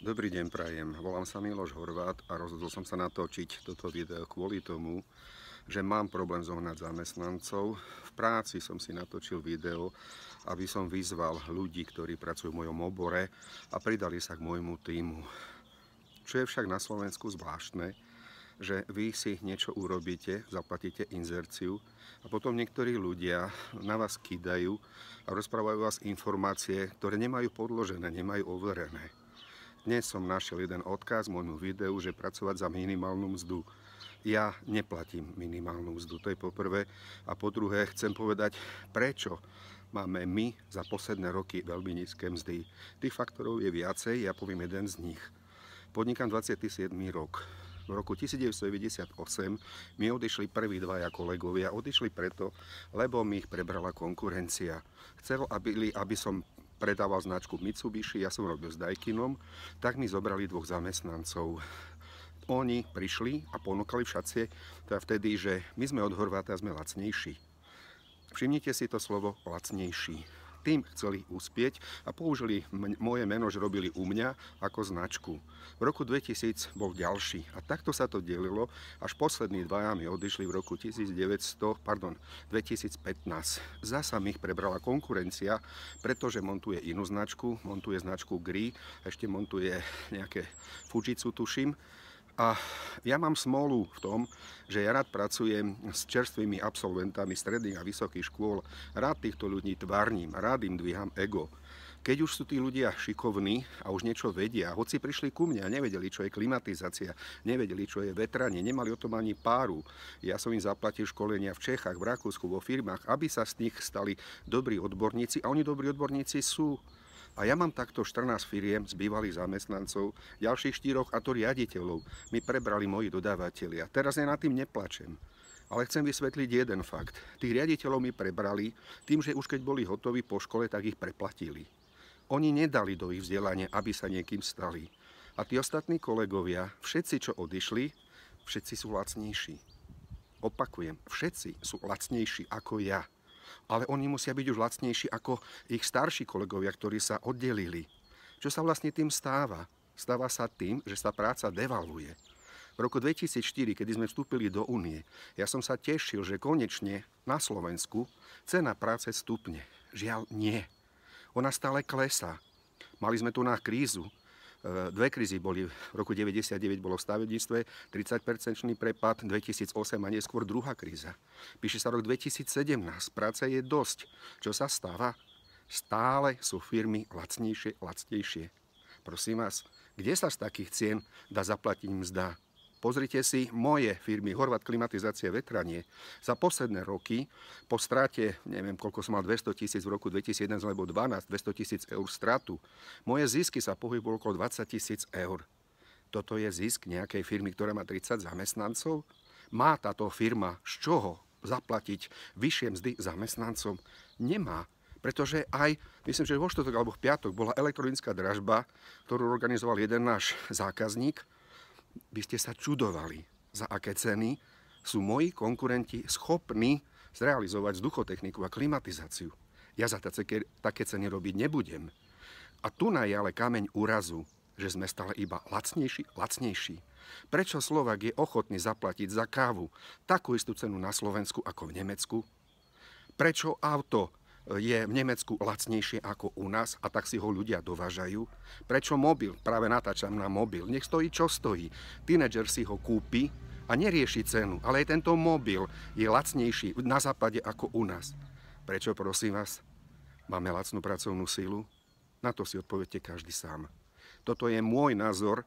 Dobrý deň prajem, volám sa Miloš Horvát a rozhodol som sa natočiť toto video kvôli tomu, že mám problém zohnať zamestnancov. V práci som si natočil video, aby som vyzval ľudí, ktorí pracujú v mojom obore a pridali sa k môjmu tímu. Čo je však na Slovensku zvláštne, že vy si niečo urobíte, zaplatíte inzerciu a potom niektorí ľudia na vás kýdajú a rozprávajú vás informácie, ktoré nemajú podložené, nemajú overené. Dnes som našiel jeden odkaz môjmu videu, že pracovať za minimálnu mzdu. Ja neplatím minimálnu mzdu, to je po prvé. A po druhé chcem povedať, prečo máme my za posledné roky veľmi nízke mzdy. Tých faktorov je viacej, ja poviem jeden z nich. Podnikám 27. rok. V roku 1998 mi odišli prví dvaja kolegovia. Odišli preto, lebo mi ich prebrala konkurencia. Chcel, aby som predával značku Mitsubishi, ja som robil s Daikinom, tak mi zobrali dvoch zamestnancov. Oni prišli a ponúkali všacie, teda vtedy, že my sme od Horváta, sme lacnejší. Všimnite si to slovo lacnejší. Tým chceli uspieť a použili moje meno, že robili u mňa ako značku. V roku 2000 bol ďalší a takto sa to delilo, až poslední dvaja mi odišli v roku 2015. Zasa mi ich prebrala konkurencia, pretože montuje inú značku, montuje značku GRI, ešte montuje nejaké Fujitsu, tuším. A ja mám smolu v tom, že ja rád pracujem s čerstvými absolventami stredných a vysokých škôl, rád týchto ľudí tvárním, rád im dvíham ego. Keď už sú tí ľudia šikovní a už niečo vedia, hoci prišli ku mne a nevedeli, čo je klimatizácia, nevedeli, čo je vetranie, nemali o tom ani páru. Ja som im zaplatil školenia v Čechách, v Rakúsku, vo firmách, aby sa z nich stali dobrí odborníci a oni dobrí odborníci sú. A ja mám takto 14 firiem z bývalých zamestnancov, ďalších 4 a to riaditeľov. Mi prebrali moji dodávateľia. Teraz ja nad tým neplačem. Ale chcem vysvetliť jeden fakt. Tých riaditeľov mi prebrali tým, že už keď boli hotoví po škole, tak ich preplatili. Oni nedali do ich vzdelania, aby sa niekým stali. A tí ostatní kolegovia, všetci, čo odišli, všetci sú lacnejší. Opakujem, všetci sú lacnejší ako ja. Ale oni musia byť už lacnejší ako ich starší kolegovia, ktorí sa oddelili. Čo sa vlastne tým stáva? Stáva sa tým, že sa práca devalvuje. V roku 2004, kedy sme vstúpili do Únie, ja som sa tešil, že konečne na Slovensku cena práce stupne. Žiaľ, nie. Ona stále klesá. Mali sme tu na krízu. Dve krízy boli. V roku 1999 bolo v stavebníctve 30% prepad, 2008 a neskôr druhá kríza. Píše sa rok 2017. Práce je dosť. Čo sa stáva? Stále sú firmy lacnejšie. Prosím vás, kde sa z takých cien dá zaplatiť mzda? Pozrite si moje firmy, Horvát klimatizácie, vetranie. Za posledné roky, po strate, neviem koľko som mal, 200 000 v roku 2011 alebo 12, 200 000 eur stratu, moje zisky sa pohybujú okolo 20 000 eur. Toto je zisk nejakej firmy, ktorá má 30 zamestnancov? Má táto firma z čoho zaplatiť vyššie mzdy zamestnancom? Nemá. Pretože aj, myslím, že vo štvrtok alebo v piatok bola elektronická dražba, ktorú organizoval jeden náš zákazník. By ste sa čudovali, za aké ceny sú moji konkurenti schopní zrealizovať vzduchotechniku a klimatizáciu. Ja za také ceny robiť nebudem. A tu je ale kameň úrazu, že sme stále iba lacnejší. Prečo Slovák je ochotný zaplatiť za kávu takú istú cenu na Slovensku ako v Nemecku? Prečo auto je v Nemecku lacnejšie ako u nás a tak si ho ľudia dovážajú? Prečo mobil? Práve natáčam na mobil. Nech stojí, čo stojí. Tínedžer si ho kúpi a nerieši cenu, ale aj tento mobil je lacnejší na západe ako u nás. Prečo, prosím vás? Máme lacnú pracovnú silu? Na to si odpoviete každý sám. Toto je môj názor,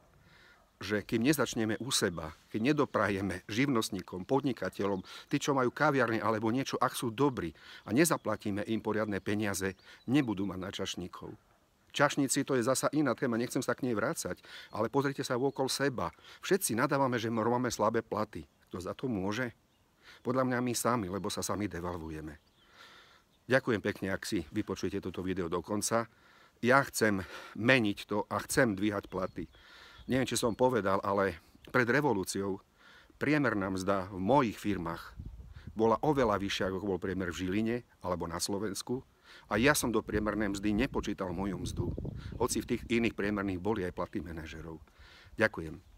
že kým nezačneme u seba, keď nedoprajeme živnostníkom, podnikateľom, tí, čo majú kaviarne alebo niečo, ak sú dobrí a nezaplatíme im poriadne peniaze, nebudú mať na čašníkov. Čašníci, to je zasa iná téma, nechcem sa k nej vrácať, ale pozrite sa okolo seba. Všetci nadávame, že máme slabé platy. Kto za to môže? Podľa mňa my sami, lebo sa sami devalvujeme. Ďakujem pekne, ak si vypočujete toto video do konca. Ja chcem meniť to a chcem dvíhať platy. Neviem, či som povedal, ale pred revolúciou priemerná mzda v mojich firmách bola oveľa vyššia, ako bol priemer v Žiline alebo na Slovensku. A ja som do priemernej mzdy nepočítal moju mzdu, hoci v tých iných priemerných boli aj platy manažerov. Ďakujem.